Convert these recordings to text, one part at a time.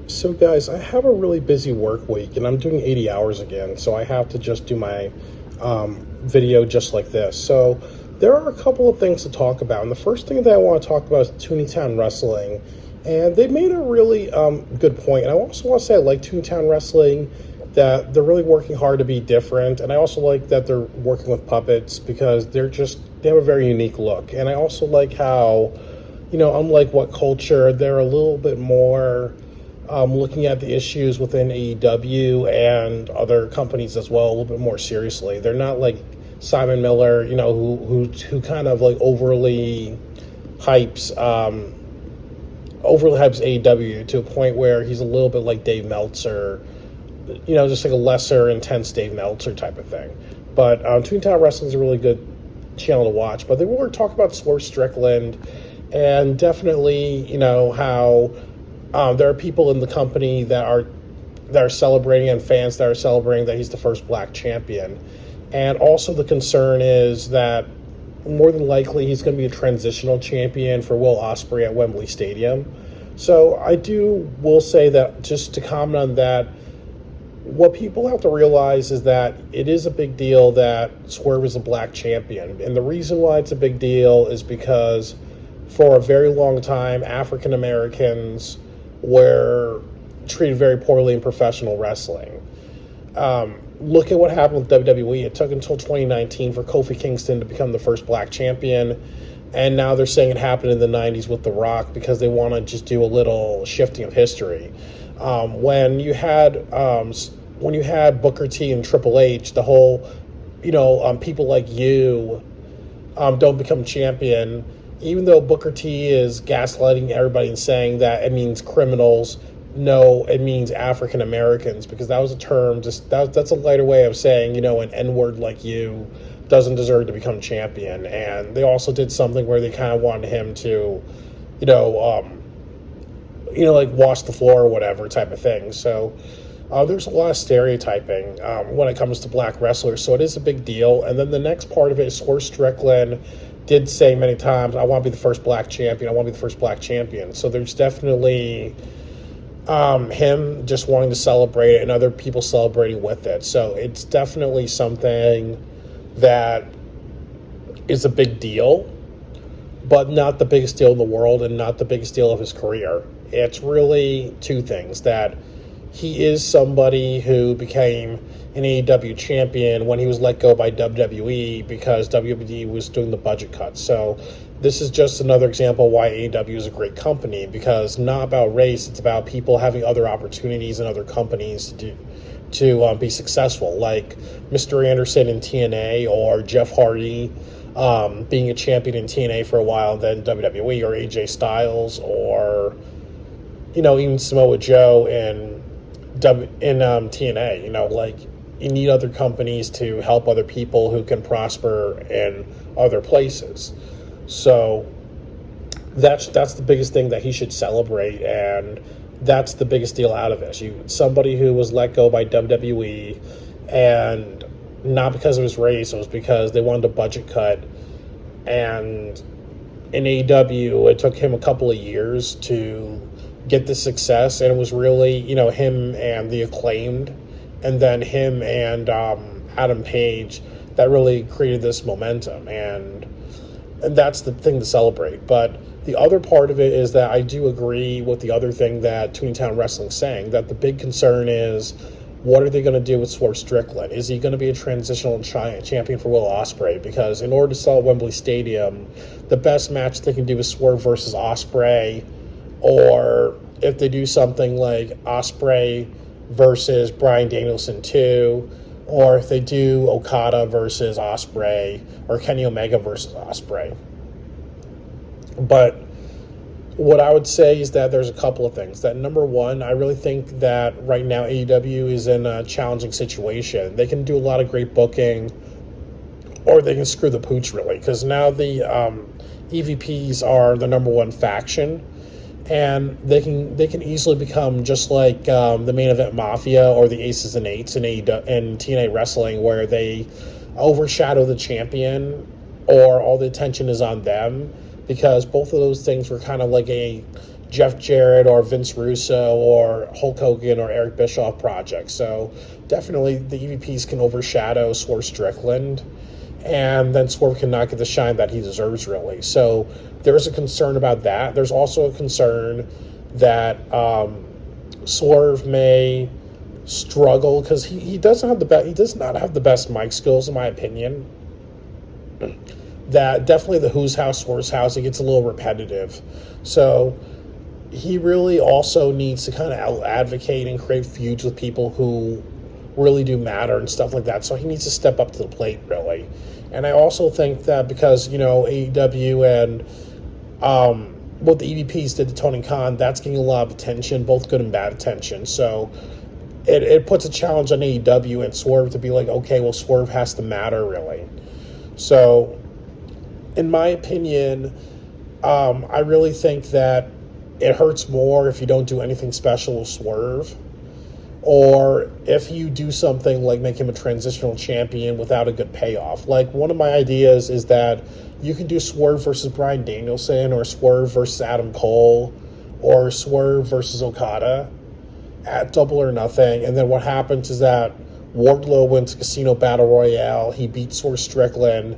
So, guys, I have a really busy work week and I'm doing 80 hours again, so I have to just do my video just like this. So, there are a couple of things to talk about. And the first thing that I want to talk about is Toontown Wrestling. And they made a really good point. And I also want to say I like Toontown Wrestling, that they're really working hard to be different. And I also like that they're working with puppets because they have a very unique look. And I also like how, unlike What Culture, they're a little bit more looking at the issues within AEW and other companies as well a little bit more seriously. They're not like Simon Miller, who kind of like overly hypes AEW to a point where he's a little bit like Dave Meltzer, just like a lesser intense Dave Meltzer type of thing. But Toontown Wrestling is a really good channel to watch. But they were talking about Swerve Strickland, and definitely, how there are people in the company that are celebrating, and fans that are celebrating that he's the first black champion. And also the concern is that more than likely he's going to be a transitional champion for Will Ospreay at Wembley Stadium. So will say that, just to comment on that, what people have to realize is that it is a big deal that Swerve is a black champion. And the reason why it's a big deal is because for a very long time, African Americans were treated very poorly in professional wrestling. Look at what happened with WWE. It took until 2019 for Kofi Kingston to become the first black champion, and now they're saying it happened in the 90s with The Rock because they want to just do a little shifting of history. When you had Booker T and Triple H, the whole, people like you don't become champion, even though Booker T is gaslighting everybody and saying that it means criminals. No, it means African Americans, because that was a term, that's a lighter way of saying, an N-word like you doesn't deserve to become champion. And they also did something where they kind of wanted him to, like wash the floor or whatever type of thing. So there's a lot of stereotyping when it comes to black wrestlers. So it is a big deal. And then the next part of it is Swerve Strickland did say many times, I want to be the first black champion. I want to be the first black champion. So there's definitely him just wanting to celebrate it and other people celebrating with it. So it's definitely something that is a big deal, but not the biggest deal in the world and not the biggest deal of his career. It's really two things: that he is somebody who became an AEW champion when he was let go by WWE because WWE was doing the budget cuts. So this is just another example why AEW is a great company, because not about race, it's about people having other opportunities in other companies to be successful, like Mr. Anderson in TNA, or Jeff Hardy being a champion in TNA for a while, then WWE, or AJ Styles, or even Samoa Joe in TNA. Like, you need other companies to help other people who can prosper in other places. So that's the biggest thing that he should celebrate, and that's the biggest deal out of it. Somebody who was let go by WWE, and not because of his race, it was because they wanted a budget cut. And in AEW, it took him a couple of years to get the success, and it was really, him and the Acclaimed, and then him and Adam Page, that really created this momentum, and that's the thing to celebrate. But the other part of it is that I do agree with the other thing that Toontown Wrestling's saying, that the big concern is, what are they going to do with Swerve Strickland? Is he going to be a transitional champion for Will Ospreay? Because in order to sell at Wembley Stadium, the best match they can do is Swerve versus Ospreay, or if they do something like Ospreay versus Bryan Danielson 2, or if they do Okada versus Ospreay, or Kenny Omega versus Ospreay. But what I would say is that there's a couple of things. That, number one, I really think that right now AEW is in a challenging situation. They can do a lot of great booking, or they can screw the pooch, really, because now the EVPs are the number one faction, and they can easily become just like the Main Event Mafia or the Aces and Eights in TNA Wrestling, where they overshadow the champion, or all the attention is on them, because both of those things were kind of like a Jeff Jarrett or Vince Russo or Hulk Hogan or Eric Bischoff projects. So definitely the EVPs can overshadow Swerve Strickland, and then Swerve cannot get the shine that he deserves, really. So there's a concern about that. There's also a concern that Swerve may struggle because he doesn't have the best. He does not have the best mic skills, in my opinion. That definitely the Who's House, Swerve's House, it gets a little repetitive. So he really also needs to kind of advocate and create feuds with people who really do matter and stuff like that. So he needs to step up to the plate, really. And I also think that because, AEW and what the EVPs did to Tony Khan, that's getting a lot of attention, both good and bad attention. So it puts a challenge on AEW and Swerve to be like, okay, well, Swerve has to matter, really. So in my opinion, I really think that it hurts more if you don't do anything special with Swerve, or if you do something like make him a transitional champion without a good payoff. Like, one of my ideas is that you can do Swerve versus Bryan Danielson, or Swerve versus Adam Cole, or Swerve versus Okada at Double or Nothing, and then what happens is that Wardlow wins Casino Battle Royale, he beats Swerve Strickland,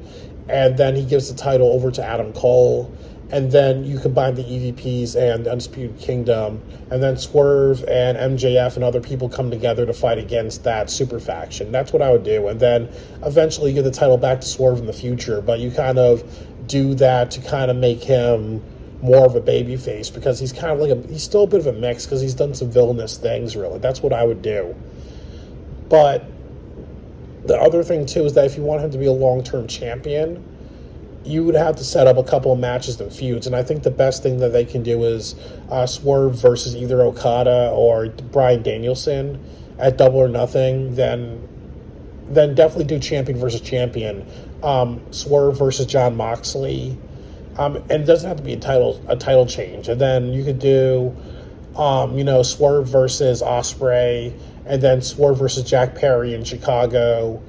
and then he gives the title over to Adam Cole, and then you combine the EVPs and the Undisputed Kingdom, and then Swerve and MJF and other people come together to fight against that super faction. That's what I would do. And then eventually you give the title back to Swerve in the future, but you kind of do that to kind of make him more of a babyface, because he's kind of he's still a bit of a mix because he's done some villainous things, really. That's what I would do. But the other thing, too, is that if you want him to be a long-term champion, you would have to set up a couple of matches and feuds. And I think the best thing that they can do is Swerve versus either Okada or Bryan Danielson at Double or Nothing. Then definitely do champion versus champion. Swerve versus Jon Moxley. And it doesn't have to be a title change. And then you could do, Swerve versus Ospreay, and then Swerve versus Jack Perry in Chicago.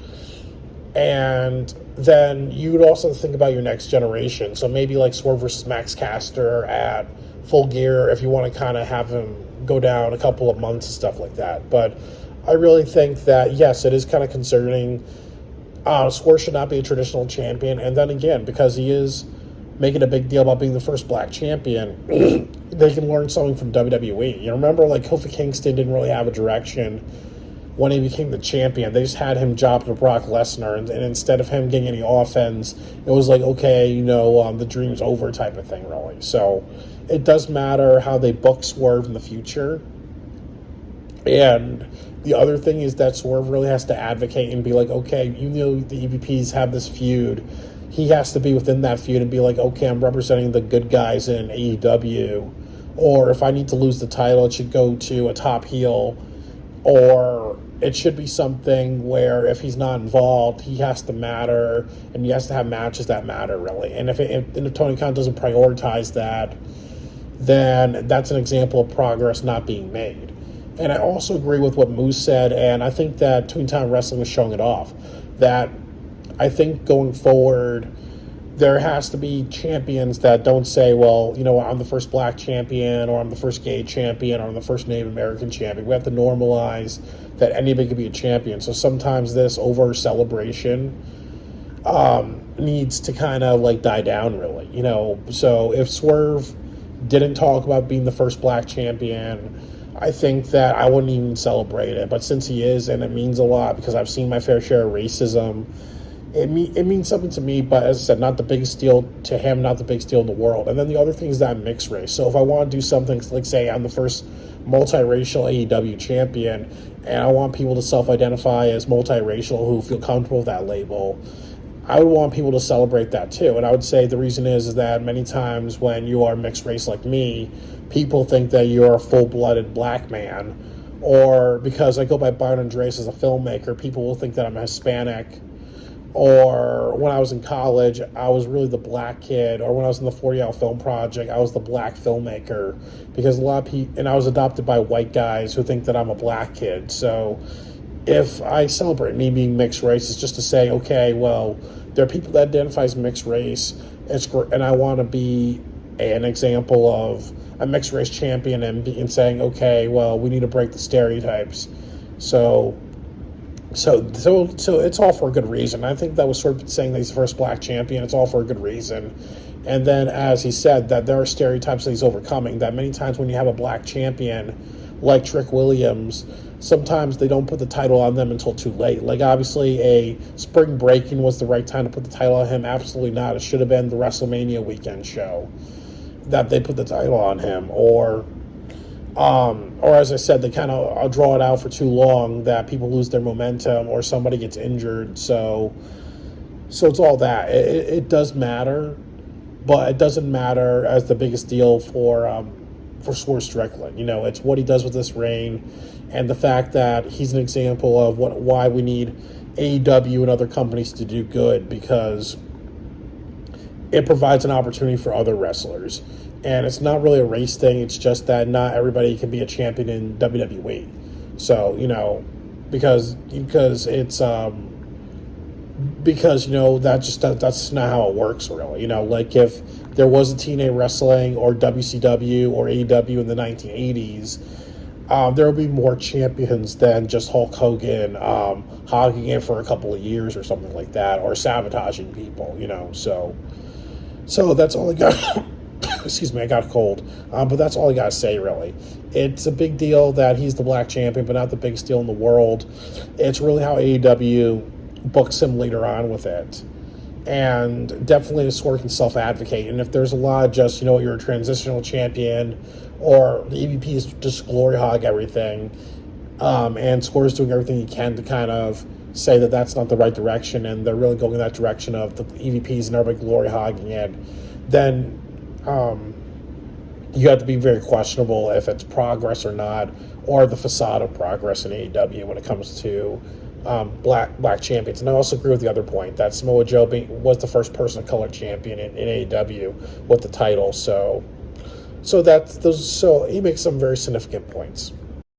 And then you would also think about your next generation. So maybe like Swerve versus Max Caster at Full Gear, if you want to kind of have him go down a couple of months and stuff like that. But I really think that, yes, it is kind of concerning. Swerve should not be a traditional champion. And then again, because he is making a big deal about being the first black champion, they can learn something from WWE. You remember, like, Kofi Kingston didn't really have a direction when he became the champion. They just had him job to Brock Lesnar, and instead of him getting any offense, it was like, okay, the dream's over type of thing, really. So it does matter how they book Swerve in the future. And the other thing is that Swerve really has to advocate and be like, okay, the EVPs have this feud, he has to be within that feud and be like, okay, I'm representing the good guys in AEW, or if I need to lose the title, it should go to a top heel, or it should be something where if he's not involved, he has to matter, and he has to have matches that matter, really. And if Tony Khan doesn't prioritize that, then that's an example of progress not being made. And I also agree with what Moose said, and I think that Toontown Wrestling was showing it off, that I think going forward, there has to be champions that don't say, well, I'm the first black champion, or I'm the first gay champion, or I'm the first Native American champion. We have to normalize that anybody can be a champion. So sometimes this over celebration needs to kind of die down, really. So if Swerve didn't talk about being the first black champion, I think that I wouldn't even celebrate it. But since he is, and it means a lot because I've seen my fair share of racism, it means something to me, but as I said, not the biggest deal to him, not the biggest deal in the world. And then the other thing is that I'm mixed race. So if I want to do something, like say I'm the first multiracial AEW champion, and I want people to self-identify as multiracial who feel comfortable with that label, I would want people to celebrate that too. And I would say the reason is that many times when you are mixed race like me, people think that you're a full-blooded black man, or because I go by Byron Andres as a filmmaker, people will think that I'm a Hispanic. Or when I was in college, I was really the black kid. Or when I was in the 40-hour film project, I was the black filmmaker. Because a lot of people, and I was adopted by white guys who think that I'm a black kid. So if I celebrate me being mixed race, it's just to say, okay, well, there are people that identify as mixed race, and I want to be an example of a mixed race champion and saying, okay, well, we need to break the stereotypes. So it's all for a good reason. I think that was sort of saying that he's the first black champion. It's all for a good reason. And then, as he said, that there are stereotypes that he's overcoming, that many times when you have a black champion like Trick Williams, sometimes they don't put the title on them until too late. Like, obviously, a Spring Breaking was the right time to put the title on him. Absolutely not. It should have been the WrestleMania weekend show that they put the title on him. Or as I said, they kind of draw it out for too long, that people lose their momentum or somebody gets injured. So it's all that. It does matter, but it doesn't matter as the biggest deal for Swerve Strickland. You know, it's what he does with this reign, and the fact that he's an example of why we need AEW and other companies to do good, because it provides an opportunity for other wrestlers. And it's not really a race thing. It's just that not everybody can be a champion in WWE. So, you know, because it's because, you know, that's not how it works, really. You know, like if there was a TNA Wrestling or WCW or AEW in the 1980s, there would be more champions than just Hulk Hogan hogging it for a couple of years or something like that, or sabotaging people, you know. So that's all I got. Excuse me, I got a cold. But that's all I got to say, really. It's a big deal that he's the black champion, but not the biggest deal in the world. It's really how AEW books him later on with it. And definitely a Swerve can self-advocate. And if there's a lot of just, you know, you're a transitional champion, or the EVPs just glory hog everything, and Swerve's doing everything he can to kind of say that that's not the right direction, and they're really going in that direction of the EVPs and everybody glory hogging it, then you have to be very questionable if it's progress or not, or the facade of progress in AEW when it comes to black champions. And I also agree with the other point that Samoa Joe was the first person of color champion in AEW with the title. So he makes some very significant points.